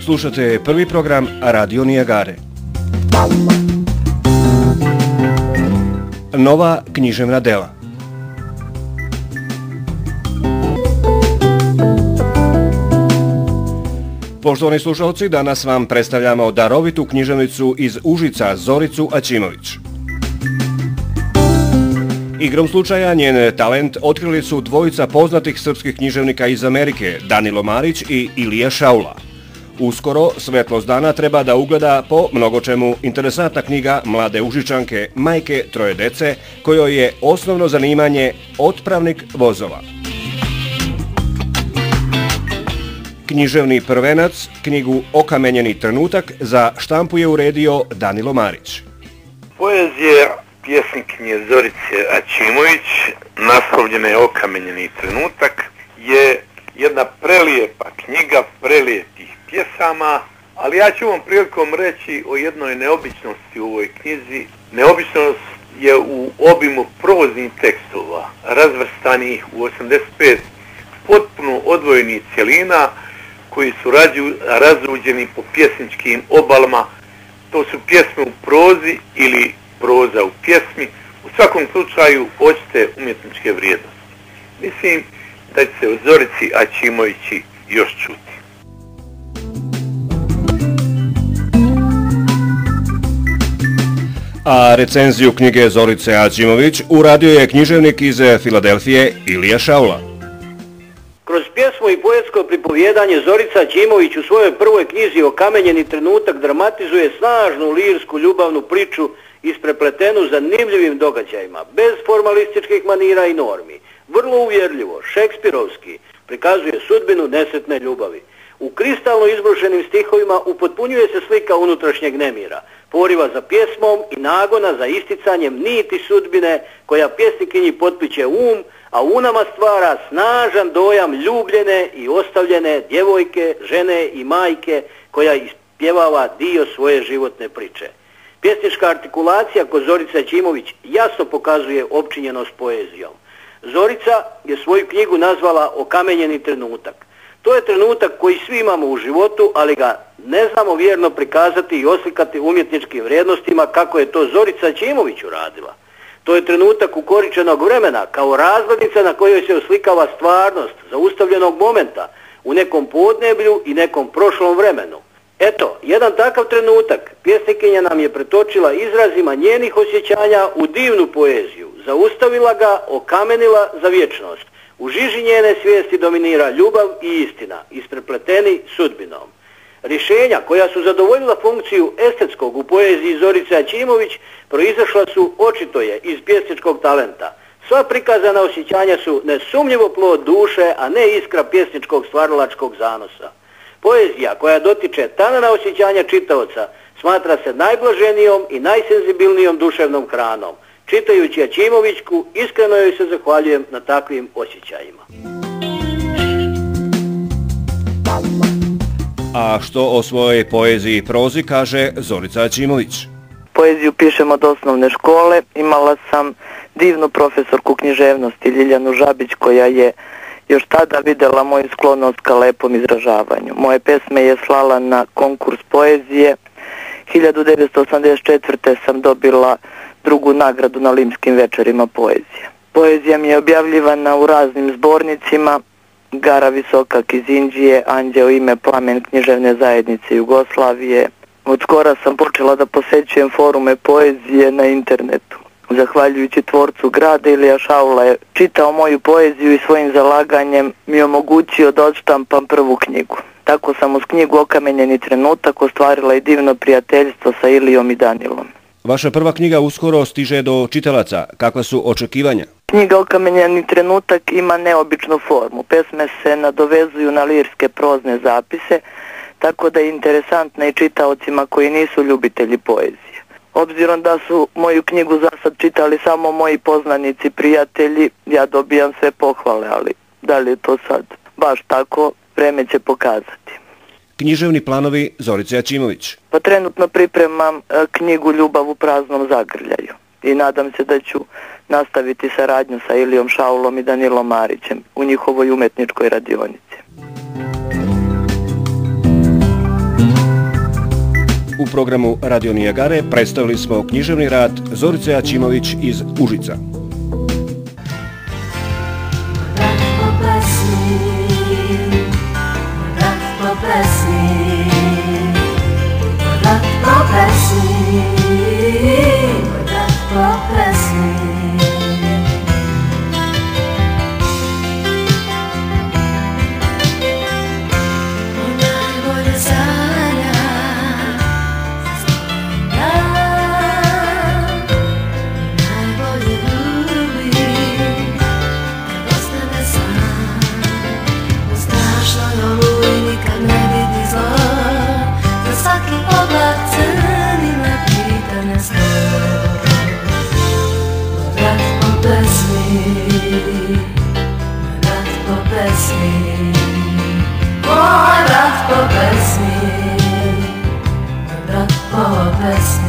Slušate prvi program Radio Nijagare. Nova književna dela. Poštovani slušalci, danas vam predstavljamo darovitu književnicu iz Užica Zoricu Aćimović. Igrom slučaja njen talent otkrili su dvojica poznatih srpskih književnika iz Amerike, Danilo Marić i Ilija Šaula. Uskoro svetlost dana treba da ugleda po mnogočemu interesantna knjiga mlade Užičanke, majke troje dece, kojoj je osnovno zanimanje otpravnik vozova. Književni prvenac, knjigu Okamenjeni trenutak, za štampu je uredio Danilo Marić. Poezija pjesnikinje Zorice Aćimović, naslovljena je Okamenjeni trenutak, je jedna prelijepa knjiga, prelijepih pjesama, ali ja ću vam prilikom reći o jednoj neobičnosti u ovoj knjizi. Neobičnost je u obimu proznih tekstova, razvrstanih u 85 potpuno odvojenih cjelina, koji su razruđeni po pjesničkim obalama. To su pjesme u prozi ili proza u pjesmi. U svakom slučaju očite umjetničke vrijednosti. Mislim da će se o Zorici Aćimovići još čuti. A recenziju knjige Zorice Aćimović uradio je književnik iz Filadelfije Ilija Šaula. Kroz pjesmu i poetsko pripovjedanje Zorica Aćimović u svojoj prvoj knjizi Okamenjeni trenutak dramatizuje snažnu lirsku ljubavnu priču isprepletenu zanimljivim događajima, bez formalističkih manira i normi. Vrlo uvjerljivo, šekspirovski, prikazuje sudbinu nesretne ljubavi. U kristalno izbrušenim stihovima upotpunjuje se slika unutrašnjeg nemira, poriva za pjesmom i nagona za isticanjem niti sudbine koja pjesnikinji potpiće a u nama stvara snažan dojam ljubljene i ostavljene djevojke, žene i majke koja ispjevava dio svoje životne priče. Pjesnička artikulacija kod Zorice Aćimović jasno pokazuje opčinjenost poezijom. Zorica je svoju knjigu nazvala Okamenjeni trenutak. To je trenutak koji svi imamo u životu, ali ga ne znamo vjerno prikazati i oslikati umjetničkim vrijednostima kako je to Zorica Aćimović uradila. To je trenutak ukoričenog vremena, kao razglednica na kojoj se oslikava stvarnost zaustavljenog momenta u nekom podneblju i nekom prošlom vremenu. Eto, jedan takav trenutak pjesnikinja nam je pretočila izrazima njenih osjećanja u divnu poeziju, zaustavila ga, okamenila za vječnost. U žiži njene svijesti dominira ljubav i istina, isprepleteni sudbinom. Rješenja koja su zadovoljila funkciju estetskog u poeziji Zorice Aćimović proizašla su, očito je, iz pjesničkog talenta. Sva prikazana osjećanja su nesumnjivo plod duše, a ne iskra pjesničkog stvaralačkog zanosa. Poezija koja dotiče tanana osjećanja čitaoca smatra se najblaženijom i najsenzibilnijom duševnom hranom. Čitajući Aćimovićku, iskreno joj se zahvaljujem na takvim osjećajima. A što o svojoj poeziji i prozi kaže Zorica Aćimović? Poeziju pišem od osnovne škole. Imala sam divnu profesorku književnosti Ljiljanu Žabić koja je još tada vidjela moju sklonost ka lepom izražavanju. Moje pesme je slala na konkurs poezije. 1984. sam dobila drugu nagradu na Limskim večerima poezije. Poezija mi je objavljivana u raznim zbornicima: Gara Visoka iz Indije, Anđeo ime Plamen književne zajednice Jugoslavije. Od skora sam počela da posećujem forume poezije na internetu. Zahvaljujući tvorcu grada, Ilija Šaula je čitao moju poeziju i svojim zalaganjem mi omogućio da odštampam prvu knjigu. Tako sam uz knjigu Okamenjeni trenutak ostvarila i divno prijateljstvo sa Ilijom i Danilom. Vaša prva knjiga uskoro stiže do čitalaca. Kakva su očekivanja? Knjiga Okamenjeni trenutak ima neobičnu formu. Pesme se nadovezuju na lirske prozne zapise, tako da je interesantna i čitaocima koji nisu ljubitelji poezije. Obzirom da su moju knjigu za sad čitali samo moji poznanici, prijatelji, ja dobijam sve pohvale, ali da li je to sad baš tako, vreme će pokazati. Književni planovi Zorice Aćimović. Pa trenutno pripremam knjigu Ljubav u praznom zagrljaju i nadam se da ću nastaviti saradnju sa Ilijom Šaulom i Danilom Marićem u njihovoj umetničkoj radionici. u programu Radio Nijagare predstavili smo književni rad Zorice Aćimović iz Užica. Brat po pesmi